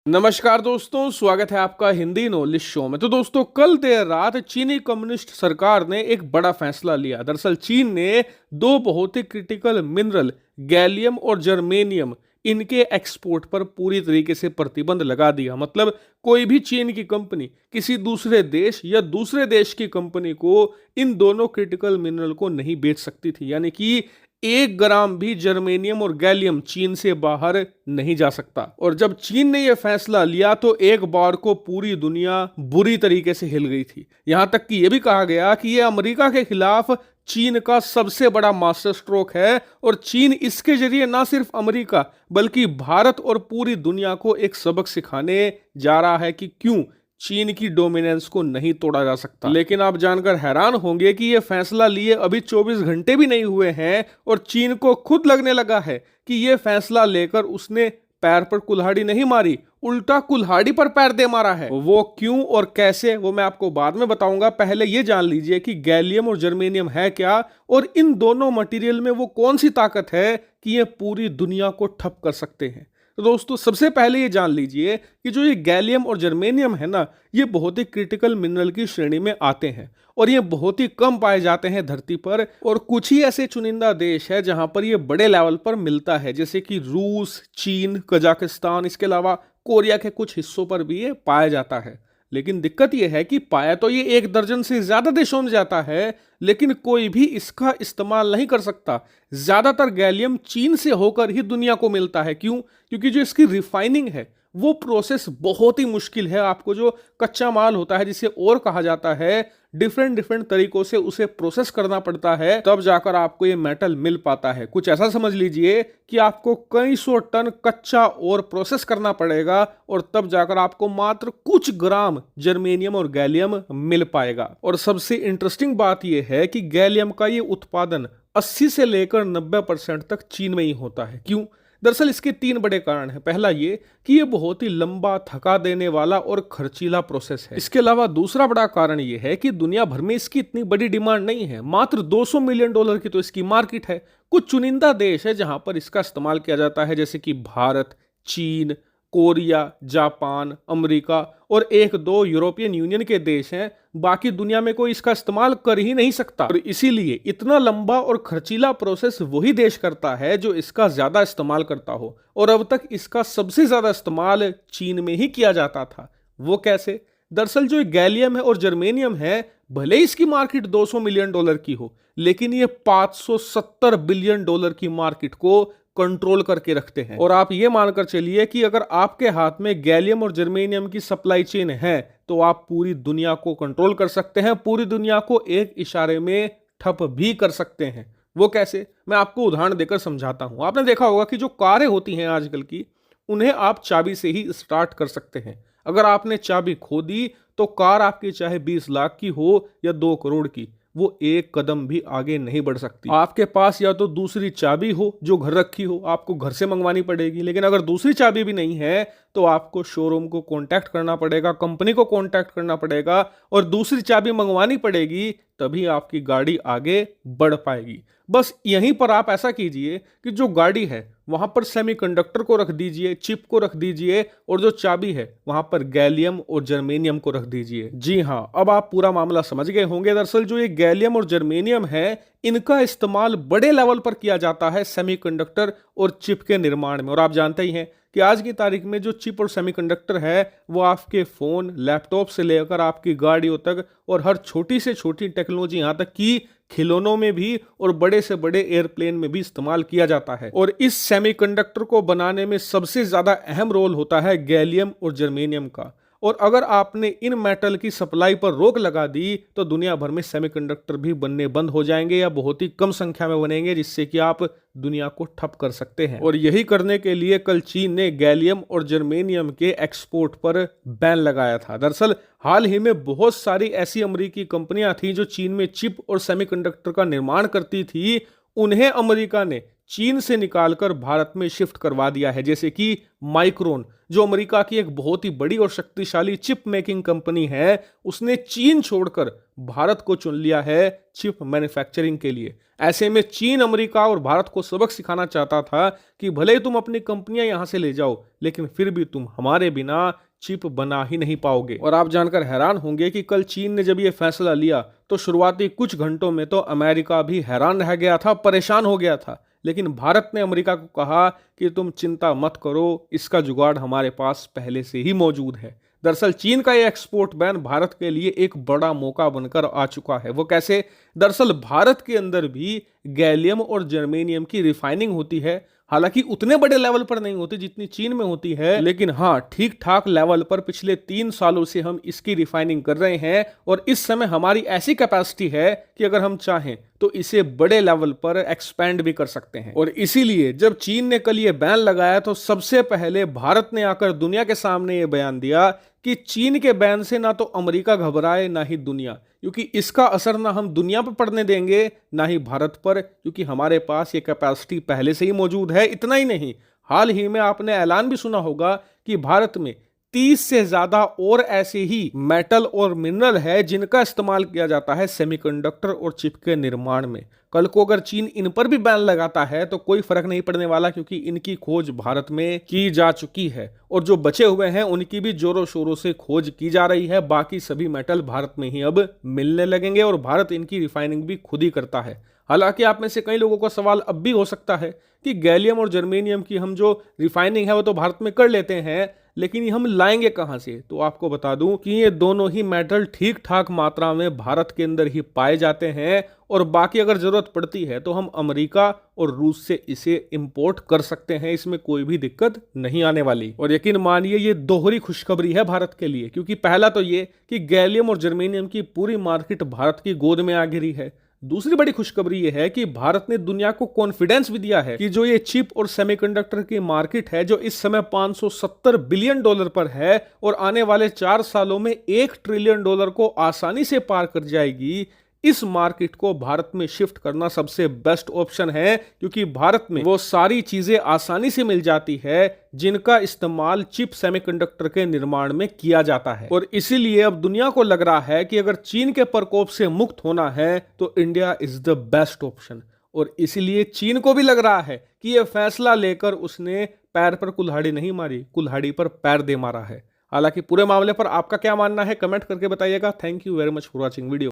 नमस्कार दोस्तों, स्वागत है आपका हिंदी नॉलेज शो में। तो दोस्तों, कल देर रात चीनी कम्युनिस्ट सरकार ने एक बड़ा फैसला लिया। दरअसल चीन ने दो बहुत ही क्रिटिकल मिनरल गैलियम और जर्मेनियम इनके एक्सपोर्ट पर पूरी तरीके से प्रतिबंध लगा दिया। मतलब कोई भी चीन की कंपनी किसी दूसरे देश या दूसरे देश की कंपनी को इन दोनों क्रिटिकल मिनरल को नहीं बेच सकती थी। यानी कि 1 ग्राम भी जर्मेनियम और गैलियम चीन से बाहर नहीं जा सकता। और जब चीन ने यह फैसला लिया तो एक बार को पूरी दुनिया बुरी तरीके से हिल गई थी। यहां तक कि यह भी कहा गया कि यह अमेरिका के खिलाफ चीन का सबसे बड़ा मास्टर स्ट्रोक है और चीन इसके जरिए ना सिर्फ अमेरिका बल्कि भारत और पूरी दुनिया को एक सबक सिखाने जा रहा है कि क्यों चीन की डोमिनेंस को नहीं तोड़ा जा सकता। लेकिन आप जानकर हैरान होंगे कि यह फैसला लिए अभी 24 घंटे भी नहीं हुए हैं और चीन को खुद लगने लगा है कि यह फैसला लेकर उसने पैर पर कुल्हाड़ी नहीं मारी, उल्टा कुल्हाड़ी पर पैर दे मारा है। वो क्यों और कैसे, वो मैं आपको बाद में बताऊंगा। पहले ये जान लीजिए कि गैलियम और जर्मेनियम है क्या और इन दोनों मटेरियल में वो कौन सी ताकत है कि ये पूरी दुनिया को ठप कर सकते हैं। तो दोस्तों, सबसे पहले ये जान लीजिए कि जो ये गैलियम और जर्मेनियम है ना, ये बहुत ही क्रिटिकल मिनरल की श्रेणी में आते हैं और ये बहुत ही कम पाए जाते हैं धरती पर। और कुछ ही ऐसे चुनिंदा देश है जहां पर ये बड़े लेवल पर मिलता है, जैसे कि रूस, चीन, कजाकिस्तान, इसके अलावा कोरिया के कुछ हिस्सों पर भी ये पाया जाता है। लेकिन दिक्कत यह है कि पाया तो ये 1 दर्जन से ज्यादा देशों में जाता है, लेकिन कोई भी इसका इस्तेमाल नहीं कर सकता। ज्यादातर गैलियम चीन से होकर ही दुनिया को मिलता है। क्यों? क्योंकि जो इसकी रिफाइनिंग है वो प्रोसेस बहुत ही मुश्किल है। आपको जो कच्चा माल होता है, जिसे और कहा जाता है, डिफरेंट तरीकों से उसे प्रोसेस करना पड़ता है, तब जाकर आपको ये मेटल मिल पाता है। कुछ ऐसा समझ लीजिए कि आपको कई सौ टन कच्चा और प्रोसेस करना पड़ेगा और तब जाकर आपको मात्र कुछ ग्राम जर्मेनियम और गैलियम मिल पाएगा। और सबसे इंटरेस्टिंग बात यह है कि गैलियम का ये उत्पादन 80 से लेकर 90% तक चीन में ही होता है। क्यों? दरअसल इसके 3 बड़े कारण हैं। पहला ये कि ये बहुत ही लंबा, थका देने वाला और खर्चीला प्रोसेस है। इसके अलावा दूसरा बड़ा कारण ये है कि दुनिया भर में इसकी इतनी बड़ी डिमांड नहीं है। मात्र $200 मिलियन की तो इसकी मार्केट है। कुछ चुनिंदा देश है जहां पर इसका इस्तेमाल किया जाता है, जैसे कि भारत, चीन, कोरिया, जापान, अमेरिका और 1-2 यूरोपियन यूनियन के देश हैं। बाकी दुनिया में कोई इसका इस्तेमाल कर ही नहीं सकता। और इसीलिए इतना लंबा और खर्चीला प्रोसेस वही देश करता है जो इसका ज्यादा इस्तेमाल करता हो। और अब तक इसका सबसे ज्यादा इस्तेमाल चीन में ही किया जाता था। वो कैसे? दरअसल जो गैलियम है और जर्मेनियम है, भले ही इसकी मार्केट $200 मिलियन की हो, लेकिन ये $570 बिलियन की मार्केट को कंट्रोल करके रखते हैं। और आप ये मानकर चलिए कि अगर आपके हाथ में गैलियम और जर्मेनियम की सप्लाई चेन है तो आप पूरी दुनिया को कंट्रोल कर सकते हैं, पूरी दुनिया को एक इशारे में ठप भी कर सकते हैं। वो कैसे? मैं आपको उदाहरण देकर समझाता हूं। आपने देखा होगा कि जो कारें होती हैं आजकल की, उन्हें आप चाबी से ही स्टार्ट कर सकते हैं। अगर आपने चाबी खो दी तो कार आपकी चाहे 20 लाख की हो या 2 करोड़ की, वो एक कदम भी आगे नहीं बढ़ सकती। आपके पास या तो दूसरी चाबी हो जो घर रखी हो, आपको घर से मंगवानी पड़ेगी। लेकिन अगर दूसरी चाबी भी नहीं है तो आपको शोरूम को कांटेक्ट करना पड़ेगा, कंपनी को कांटेक्ट करना पड़ेगा और दूसरी चाबी मंगवानी पड़ेगी, तभी आपकी गाड़ी आगे बढ़ पाएगी। बस यहीं पर आप ऐसा कीजिए कि जो गाड़ी है वहां पर सेमीकंडक्टर को रख दीजिए, चिप को रख दीजिए और जो चाबी है वहां पर गैलियम और जर्मेनियम को रख दीजिए। जी हां, अब आप पूरा मामला समझ गए होंगे। दरअसल जो ये गैलियम और जर्मेनियम है, इनका इस्तेमाल बड़े लेवल पर किया जाता है सेमीकंडक्टर और चिप के निर्माण में। और आप जानते ही हैं कि आज की तारीख में जो चिप और सेमीकंडक्टर है वो आपके फोन, लैपटॉप से लेकर आपकी गाड़ियों तक और हर छोटी से छोटी टेक्नोलॉजी, यहां तक कि खिलौनों में भी और बड़े से बड़े एयरप्लेन में भी इस्तेमाल किया जाता है। और इस सेमीकंडक्टर को बनाने में सबसे ज्यादा अहम रोल होता है गैलियम और जर्मेनियम का। और अगर आपने इन मेटल की सप्लाई पर रोक लगा दी तो दुनिया भर में सेमीकंडक्टर भी बनने बंद हो जाएंगे या बहुत ही कम संख्या में बनेंगे, जिससे कि आप दुनिया को ठप कर सकते हैं। और यही करने के लिए कल चीन ने गैलियम और जर्मेनियम के एक्सपोर्ट पर बैन लगाया था। दरअसल हाल ही में बहुत सारी ऐसी अमेरिकी कंपनियां थी जो चीन में चिप और सेमीकंडक्टर का निर्माण करती थी। उन्हें अमेरिका ने चीन से निकालकर भारत में शिफ्ट करवा दिया है, जैसे कि माइक्रोन जो अमेरिका की एक बहुत ही बड़ी और शक्तिशाली चिप मेकिंग कंपनी है, उसने चीन छोड़कर भारत को चुन लिया है चिप मैन्युफैक्चरिंग के लिए। ऐसे में चीन अमेरिका और भारत को सबक सिखाना चाहता था कि भले ही तुम अपनी कंपनियां यहां से ले जाओ, लेकिन फिर भी तुम हमारे बिना चिप बना ही नहीं पाओगे। और आप जानकर हैरान होंगे कि कल चीन ने जब ये फैसला लिया तो शुरुआती कुछ घंटों में तो अमेरिका भी हैरान रह गया था, परेशान हो गया था। लेकिन भारत ने अमेरिका को कहा कि तुम चिंता मत करो, इसका जुगाड़ हमारे पास पहले से ही मौजूद है। दरअसल चीन का ये एक्सपोर्ट बैन भारत के लिए एक बड़ा मौका बनकर आ चुका है। वो कैसे? दरअसल भारत के अंदर भी गैलियम और जर्मेनियम की रिफाइनिंग होती है, हालांकि उतने बड़े लेवल पर नहीं होती जितनी चीन में होती है, लेकिन हाँ ठीक ठाक लेवल पर पिछले 3 सालों से हम इसकी रिफाइनिंग कर रहे हैं। और इस समय हमारी ऐसी कैपेसिटी है कि अगर हम चाहें तो इसे बड़े लेवल पर एक्सपेंड भी कर सकते हैं। और इसीलिए जब चीन ने कल ये बैन लगाया तो सबसे पहले भारत ने आकर दुनिया के सामने ये बयान दिया कि चीन के बैन से ना तो अमेरिका घबराए ना ही दुनिया, क्योंकि इसका असर ना हम दुनिया पर पड़ने देंगे ना ही भारत पर, क्योंकि हमारे पास ये कैपेसिटी पहले से ही मौजूद है। इतना ही नहीं, हाल ही में आपने ऐलान भी सुना होगा कि भारत में 30 से ज्यादा और ऐसे ही मेटल और मिनरल है जिनका इस्तेमाल किया जाता है सेमीकंडक्टर और चिप के निर्माण में। कल को अगर चीन इन पर भी बैन लगाता है तो कोई फर्क नहीं पड़ने वाला, क्योंकि इनकी खोज भारत में की जा चुकी है और जो बचे हुए हैं उनकी भी जोरों शोरों से खोज की जा रही है। बाकी सभी मेटल भारत में ही अब मिलने लगेंगे और भारत इनकी रिफाइनिंग भी खुद ही करता है। हालांकि आप में से कई लोगों का सवाल अब भी हो सकता है कि गैलियम और जर्मेनियम की हम जो रिफाइनिंग है वो तो भारत में कर लेते हैं, लेकिन ये हम लाएंगे कहां से? तो आपको बता दूं कि ये दोनों ही मेटल ठीक ठाक मात्रा में भारत के अंदर ही पाए जाते हैं और बाकी अगर जरूरत पड़ती है तो हम अमेरिका और रूस से इसे इंपोर्ट कर सकते हैं, इसमें कोई भी दिक्कत नहीं आने वाली। और यकीन मानिए ये दोहरी खुशखबरी है भारत के लिए, क्योंकि पहला तो ये कि गैलियम और जर्मेनियम की पूरी मार्केट भारत की गोद में आ गिरी है। दूसरी बड़ी खुशखबरी यह है कि भारत ने दुनिया को कॉन्फिडेंस भी दिया है कि जो ये चिप और सेमीकंडक्टर की मार्केट है जो इस समय $570 बिलियन पर है और आने वाले 4 सालों में $1 ट्रिलियन को आसानी से पार कर जाएगी, इस मार्केट को भारत में शिफ्ट करना सबसे बेस्ट ऑप्शन है, क्योंकि भारत में वो सारी चीजें आसानी से मिल जाती है जिनका इस्तेमाल चिप सेमीकंडक्टर के निर्माण में किया जाता है। और इसीलिए अब दुनिया को लग रहा है कि अगर चीन के प्रकोप से मुक्त होना है तो India is the best option. और इसीलिए चीन को भी लग रहा है कि यह फैसला लेकर उसने पैर पर कुल्हाड़ी नहीं मारी, कुल्हाड़ी पर पैर दे मारा है। हालांकि पूरे मामले पर आपका क्या मानना है कमेंट करके बताइएगा। Thank you very much for watching video.